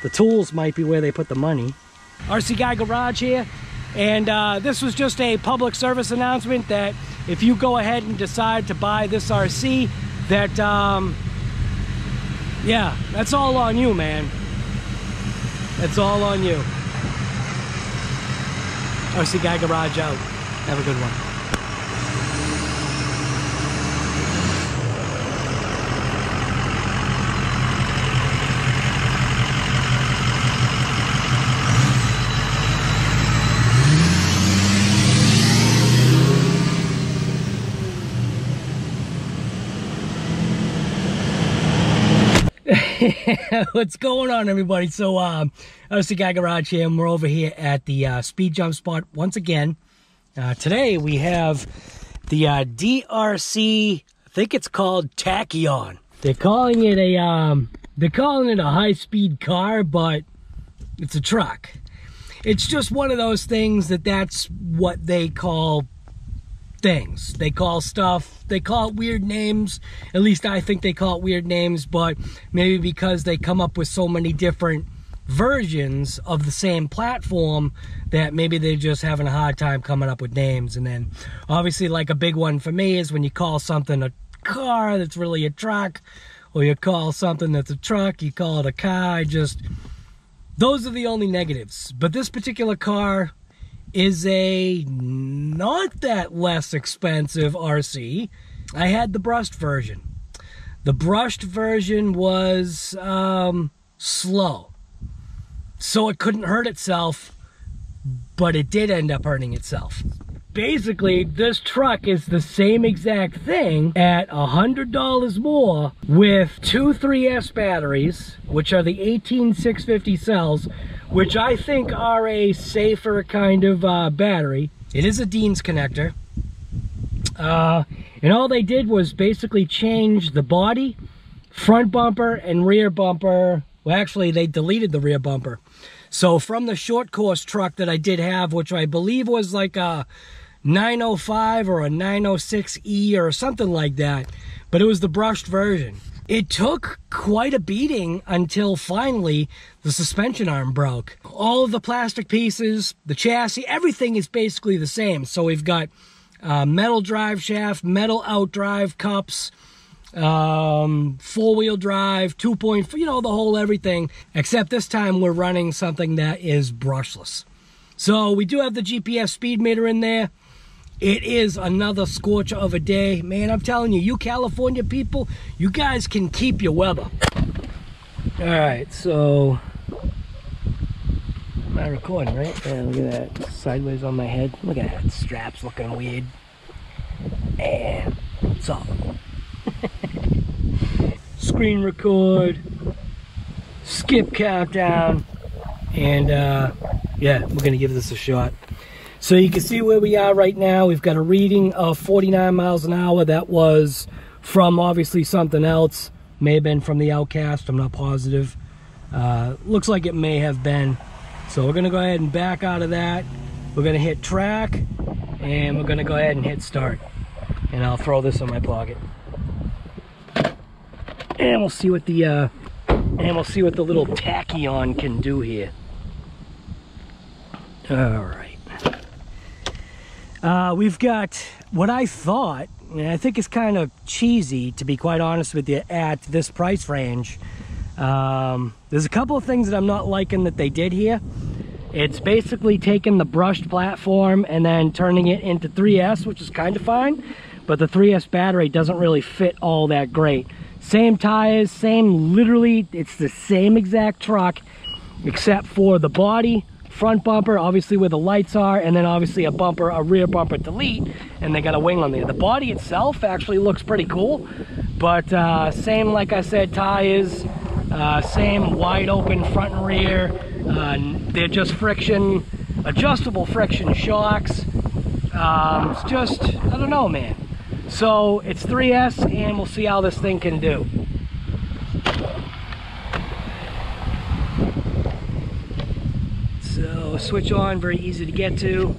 The tools might be where they put the money. RC Guy Garage here, and this was just a public service announcement that if you go ahead and decide to buy this RC, that yeah, that's all on you, man. That's all on you. RC Guy Garage out. Have a good one. What's going on, everybody? So RC Guy Garage here, and we're over here at the speed jump spot once again. Today we have the DRC, I think it's called Tachyon. They're calling it a high-speed car, but it's a truck. It's just one of those things that's what they call things. They call stuff, they call it weird names. At least I think they call it weird names, but maybe because they come up with so many different versions of the same platform that maybe they're just having a hard time coming up with names. And then obviously, like, a big one for me is when you call something a car that's really a truck, or you call something that's a truck, you call it a car. Those are the only negatives. But this particular car is a not that less expensive RC. I had the brushed version. The brushed version was slow, so it couldn't hurt itself, but it did end up hurting itself. Basically, this truck is the same exact thing at $100 more with two 3S batteries, which are the 18650 cells, which I think are a safer kind of battery. It is a Dean's connector. And all they did was basically change the body, front bumper, and rear bumper. Well, actually, they deleted the rear bumper. So from the short course truck that I did have, which I believe was like a 905 or a 906E or something like that, but it was the brushed version. It took quite a beating until finally the suspension arm broke. All of the plastic pieces, the chassis, everything is basically the same. So we've got metal drive shaft, metal outdrive cups, 4-wheel drive, 2.4, you know, the whole everything, except this time we're running something that is brushless. So we do have the GPS speed meter in there. It is another scorcher of a day. Man, I'm telling you, you California people, you guys can keep your weather. All right, so am I recording, right? Yeah, look at that, sideways on my head. Look at that, straps looking weird. And what's up? Screen record, skip countdown, and yeah, we're gonna give this a shot. So you can see where we are right now. We've got a reading of 49 miles an hour. That was from obviously something else. May have been from the Outcast, I'm not positive. Looks like it may have been. So we're gonna go ahead and back out of that. We're gonna hit track, and we're gonna go ahead and hit start. And I'll throw this in my pocket. And we'll see what the little Tachyon can do here. All right. We've got what I thought, and I think it's kind of cheesy, to be quite honest with you, at this price range. There's a couple of things that I'm not liking that they did here. It's basically taking the brushed platform and then turning it into 3S, which is kind of fine, but the 3S battery doesn't really fit all that great. Same tires, same, literally, it's the same exact truck, except for the body, front bumper, obviously where the lights are, and then obviously a bumper, a rear bumper delete, and they got a wing on there. The body itself actually looks pretty cool, but same, like I said, tires, same wide open front and rear. They're just friction, adjustable friction shocks. It's just, I don't know, man. So it's 3S, and we'll see how this thing can do. So switch on, very easy to get to.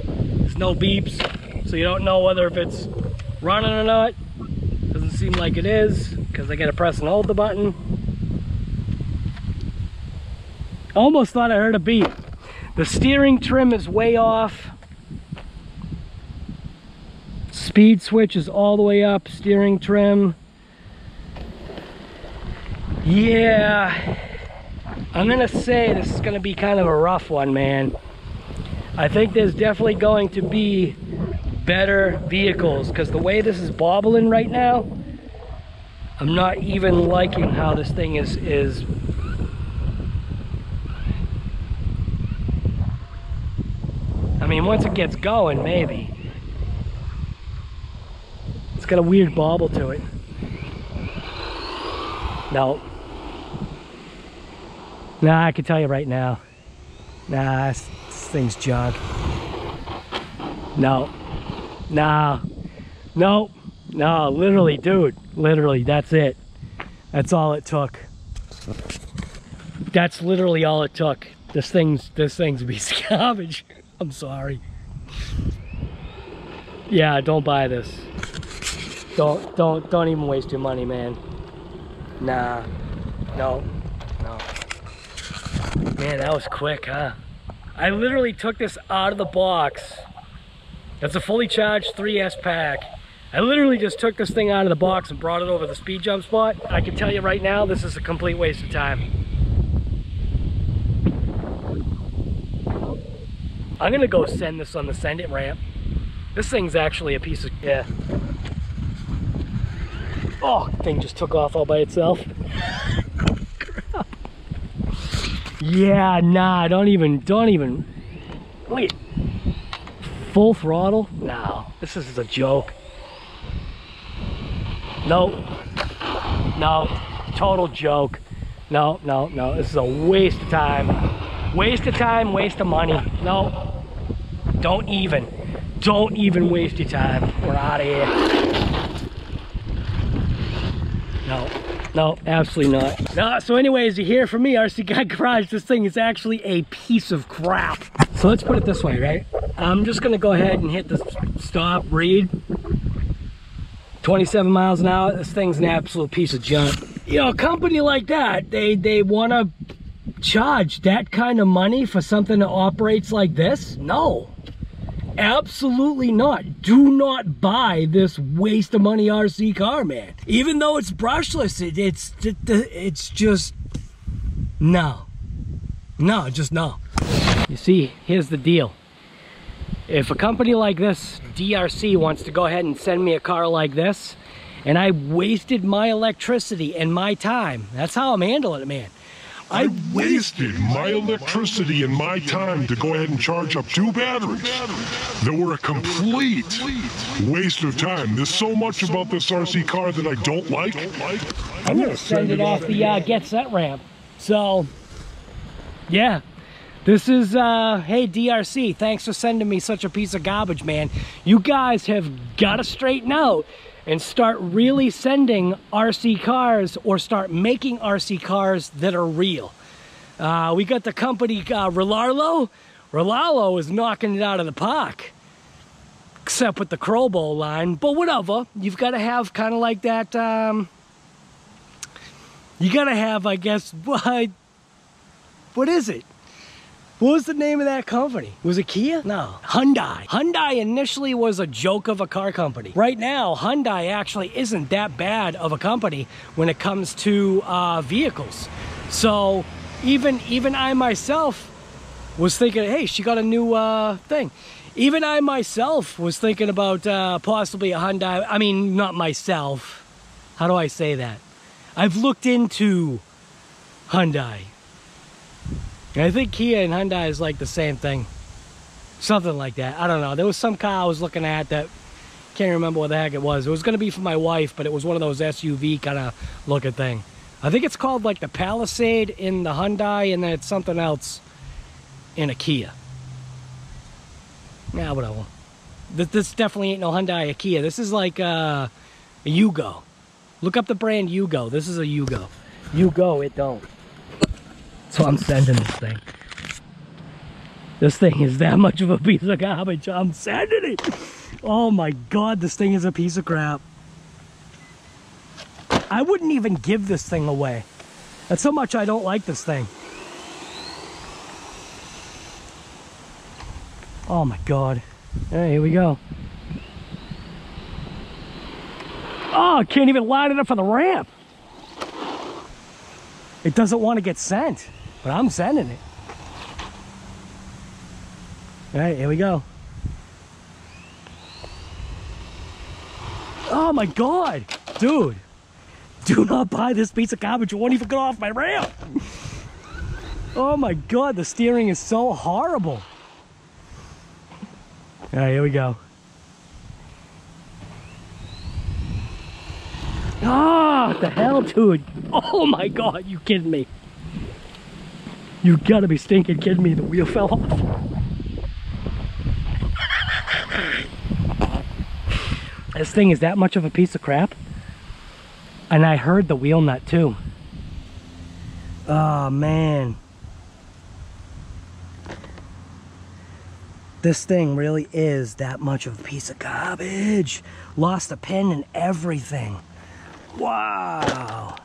There's no beeps, so you don't know whether if it's running or not. Doesn't seem like it is, because I gotta press and hold the button. Almost thought I heard a beep. The steering trim is way off. Speed switch is all the way up. Steering trim. Yeah. I'm gonna say this is gonna be kind of a rough one, man. I think there's definitely going to be better vehicles, because the way this is bobbling right now, I'm not even liking how this thing is. I mean, once it gets going, maybe. It's got a weird bobble to it. No. Nah, I can tell you right now. Nah, this thing's junk. No. Nah. No. No, literally, dude. Literally, that's it. That's all it took. That's literally all it took. This thing's a piece of garbage. I'm sorry. Yeah, don't buy this. Don't even waste your money, man. Nah. No. No. Man, that was quick, huh? I literally took this out of the box. That's a fully charged 3S pack. I literally just took this thing out of the box and brought it over to the speed jump spot. I can tell you right now, this is a complete waste of time. I'm gonna go send this on the send it ramp. This thing's actually a piece of, yeah. Oh, thing just took off all by itself. Crap. Yeah, nah, don't even. Wait. Full throttle? No, this is a joke. No. No, total joke. No, no, no, this is a waste of time. Waste of time, waste of money. No. Don't even waste your time. We're out of here. No, absolutely not. No, so anyways, you hear from me, RC Guy Garage, this thing is actually a piece of crap. So let's put it this way, right? I'm just gonna go ahead and hit the stop, read. 27 miles an hour, this thing's an absolute piece of junk. You know, a company like that, they wanna charge that kind of money for something that operates like this? No. Absolutely not. Do not buy this waste of money RC car, man. Even though it's brushless, it's just no. No, just no. You see, here's the deal. If a company like this, DRC, wants to go ahead and send me a car like this, and I wasted my electricity and my time, that's how I'm handling it, man. I wasted my electricity and my time to go ahead and charge up 2 batteries that were a complete waste of time. There's so much about this RC car that I don't like. I'm gonna send it off the get set ramp. So, yeah. This is, hey DRC, thanks for sending me such a piece of garbage, man. You guys have got to straighten out and start really sending RC cars, or start making RC cars that are real. We got the company Relalo. Relalo is knocking it out of the park, except with the Crowbow line, but whatever. You've got to have kind of like that, you got to have, I guess, what is it? What was the name of that company? Was it Kia? No, Hyundai. Hyundai initially was a joke of a car company. Right now, Hyundai actually isn't that bad of a company when it comes to vehicles. So even I myself was thinking, hey, she got a new thing. Even I myself was thinking about possibly a Hyundai. I mean, not myself. How do I say that? I've looked into Hyundai. And I think Kia and Hyundai is like the same thing. Something like that. I don't know. There was some car I was looking at that, can't remember what the heck it was. It was going to be for my wife, but it was one of those SUV kind of looking thing. I think it's called like the Palisade in the Hyundai, and then it's something else in a Kia. Yeah, whatever. This definitely ain't no Hyundai or Kia. This is like a Yugo. Look up the brand Yugo. This is a Yugo. Yugo, it don't. So I'm sending this thing. This thing is that much of a piece of garbage. I'm sending it. Oh my God, this thing is a piece of crap. I wouldn't even give this thing away. That's how much I don't like this thing. Oh my God. All right, here we go. Oh, I can't even line it up for the ramp. It doesn't want to get sent, but I'm sending it. All right, here we go. Oh my God, dude. Do not buy this piece of garbage. It won't even get off my ramp. Oh my God, the steering is so horrible. All right, here we go. Ah, what the hell, dude? Oh my God, you kidding me? You gotta be stinking kidding me. The wheel fell off. This thing is that much of a piece of crap. And I heard the wheel nut too. Oh man. This thing really is that much of a piece of garbage. Lost a pin and everything. Wow.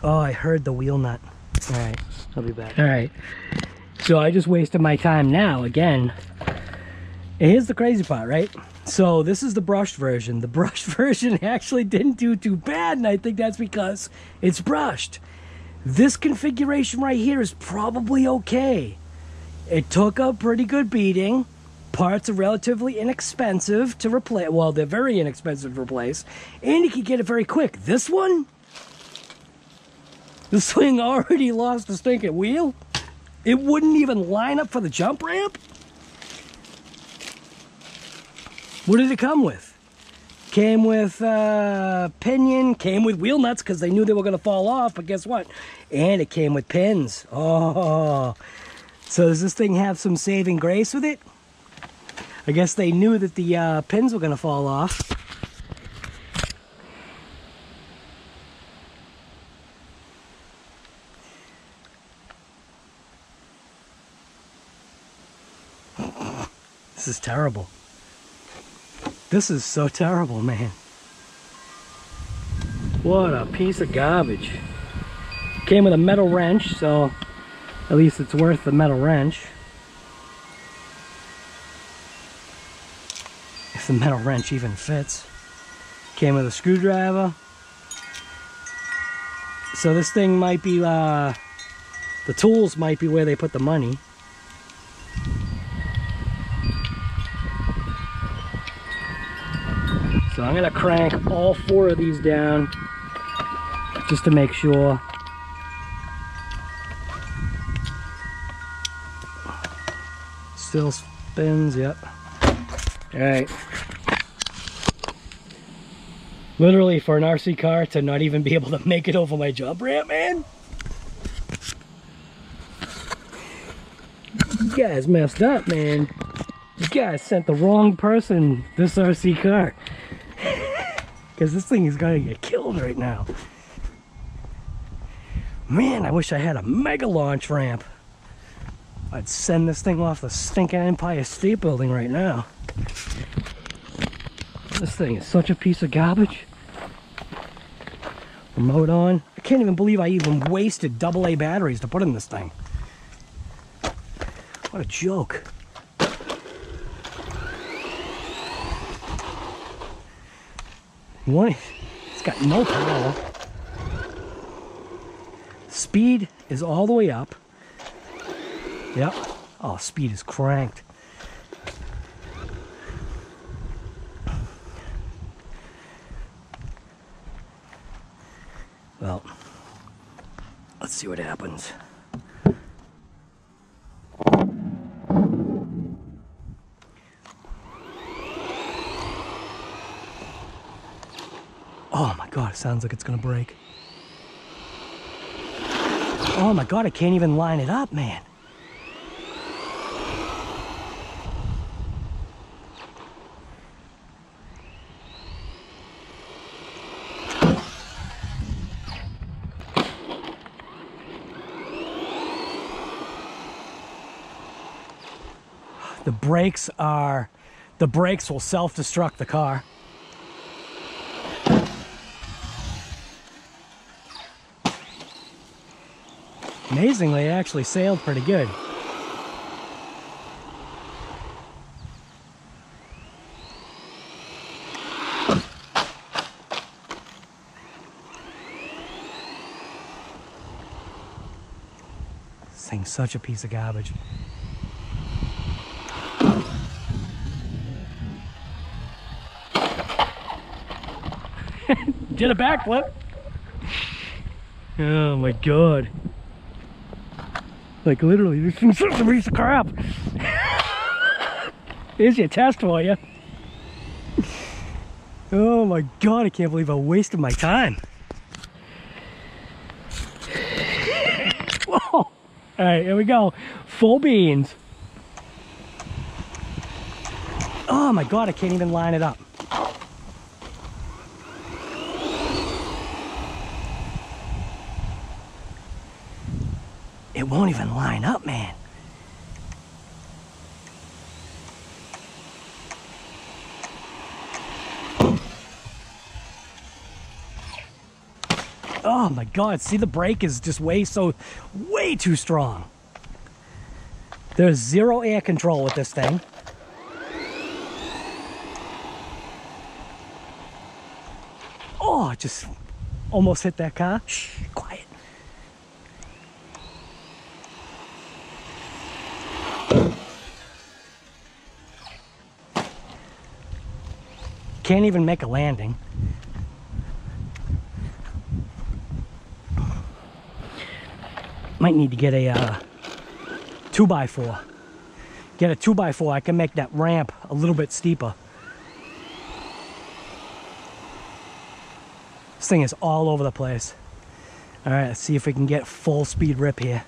Oh, I heard the wheel nut. All right, I'll be back. All right, so I just wasted my time now again. And here's the crazy part, right? So this is the brushed version. The brushed version actually didn't do too bad, and I think that's because it's brushed. This configuration right here is probably okay. It took a pretty good beating. Parts are relatively inexpensive to replace. Well, they're very inexpensive to replace. And you can get it very quick. This one? This thing already lost the stinking wheel. It wouldn't even line up for the jump ramp. What did it come with? Came with pinion, came with wheel nuts because they knew they were going to fall off, but guess what? And it came with pins. Oh, so does this thing have some saving grace with it? I guess they knew that the pins were going to fall off. This is terrible. This is so terrible, man. What a piece of garbage. Came with a metal wrench, so at least it's worth the metal wrench. If the metal wrench even fits. Came with a screwdriver. So this thing might be, the tools might be where they put the money. So I'm gonna crank all 4 of these down just to make sure. Still spins, yep. All right. Literally for an RC car to not even be able to make it over my jump ramp, man. You guys messed up, man. You guys sent the wrong person this RC car. Because this thing is gonna get killed right now. Man, I wish I had a mega launch ramp. I'd send this thing off the stinking Empire State Building right now. This thing is such a piece of garbage. Remote on. I can't even believe I even wasted AA batteries to put in this thing. What a joke. It's got no power. Speed is all the way up. Yep. Oh, speed is cranked. Well, let's see what happens. Oh my God, it sounds like it's gonna break. Oh my God, I can't even line it up, man. The brakes will self-destruct the car. Amazingly, it actually sailed pretty good. This thing's such a piece of garbage. Did a backflip. Oh my god. Like literally, this thing's such a piece of crap. Here's your test for you. Oh my god, I can't believe I wasted my time. Whoa. Alright, here we go. Full beans. Oh my god, I can't even line it up. It won't even line up, man. Oh my god, see, the brake is just way too strong. There's zero air control with this thing. Oh, I just almost hit that car. Shh, quiet. Can't even make a landing. Might need to get a 2x4. Get a 2x4, I can make that ramp a little bit steeper. This thing is all over the place. All right, let's see if we can get full speed rip here.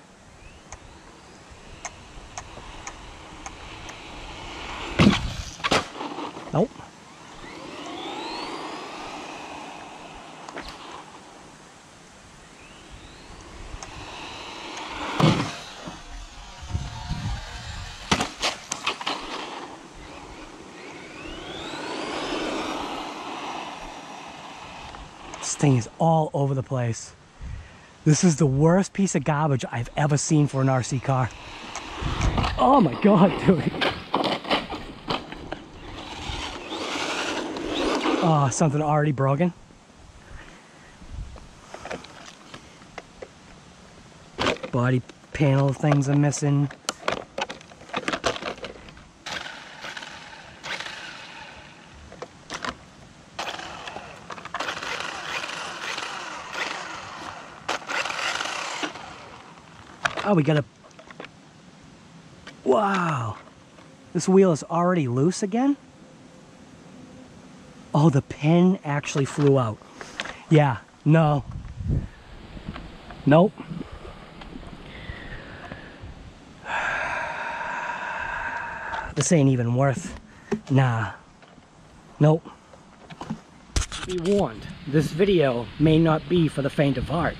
Nope. This thing is all over the place. This is the worst piece of garbage I've ever seen for an RC car. Oh my god, dude. Oh, something already broken. Body panel things are missing. Oh, we got a... Wow. This wheel is already loose again? Oh, the pin actually flew out. Yeah, no. Nope. This ain't even worth... Nah. Nope. Be warned, this video may not be for the faint of heart.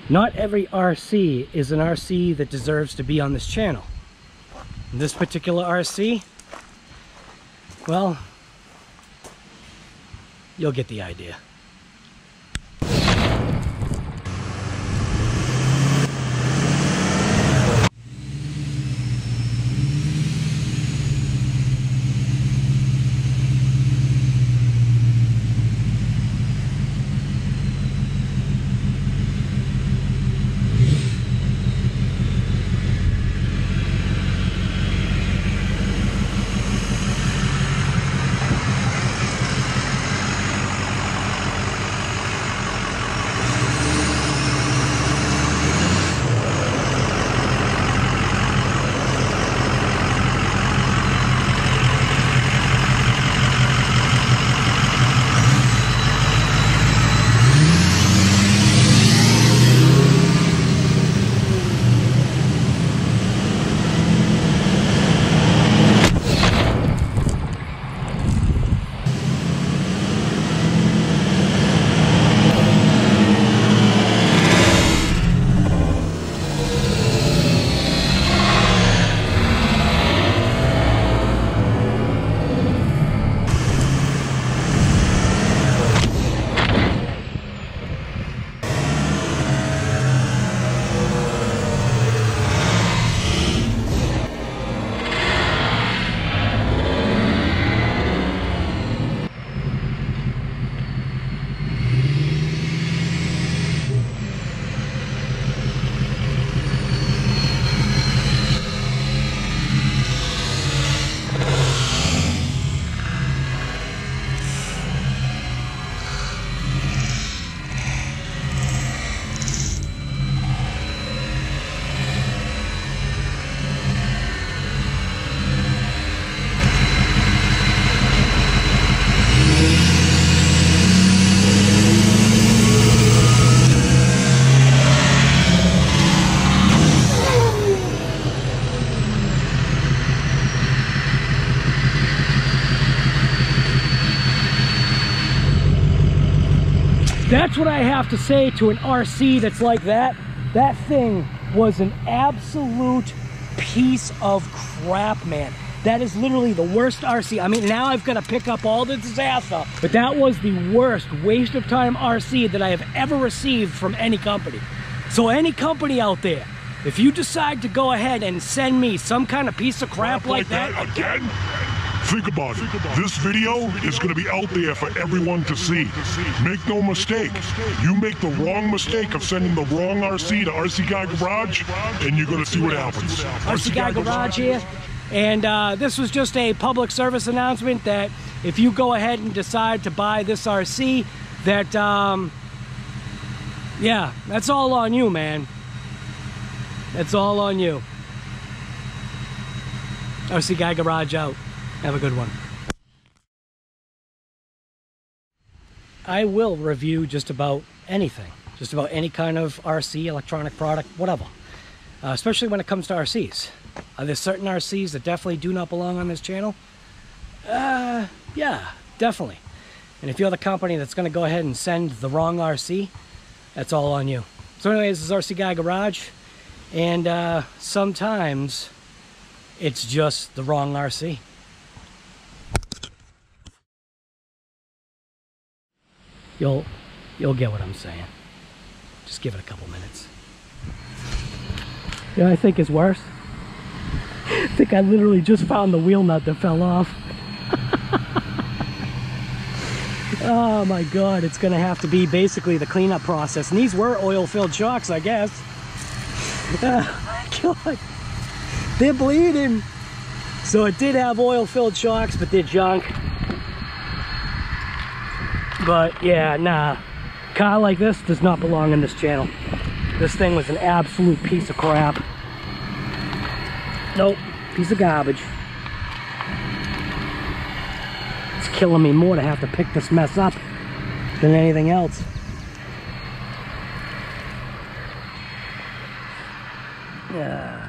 Not every RC is an RC that deserves to be on this channel. This particular RC, well, you'll get the idea. that's what I have to say to an RC that's like that. That thing was an absolute piece of crap, man. That is literally the worst RC. I mean, now I've got to pick up all the disaster, but that was the worst waste of time RC that I have ever received from any company. So any company out there, if you decide to go ahead and send me some kind of piece of crap like that again, think about it. This video is going to be out there for everyone to see. Make no mistake. You make the wrong mistake of sending the wrong RC to RC Guy Garage, and you're going to see what happens. RC Guy Garage here. And this was just a public service announcement that if you go ahead and decide to buy this RC, that, yeah, that's all on you, man. That's all on you. RC Guy Garage out. Have a good one. I will review just about anything. Just about any kind of RC, electronic product, whatever. Especially when it comes to RCs. Are there certain RCs that definitely do not belong on this channel? Yeah, definitely. And if you're the company that's going to go ahead and send the wrong RC, that's all on you. So anyways, this is RC Guy Garage. And sometimes it's just the wrong RC. You'll get what I'm saying. Just give it a couple minutes. You know what I think is worse? I think I literally just found the wheel nut that fell off. Oh my god, it's gonna have to be basically the cleanup process. And these were oil-filled shocks, I guess. Oh my god. They're bleeding. So it did have oil-filled shocks, but they're junk. But yeah, nah. Car like this does not belong in this channel. This thing was an absolute piece of crap. Nope, piece of garbage. It's killing me more to have to pick this mess up than anything else. Yeah.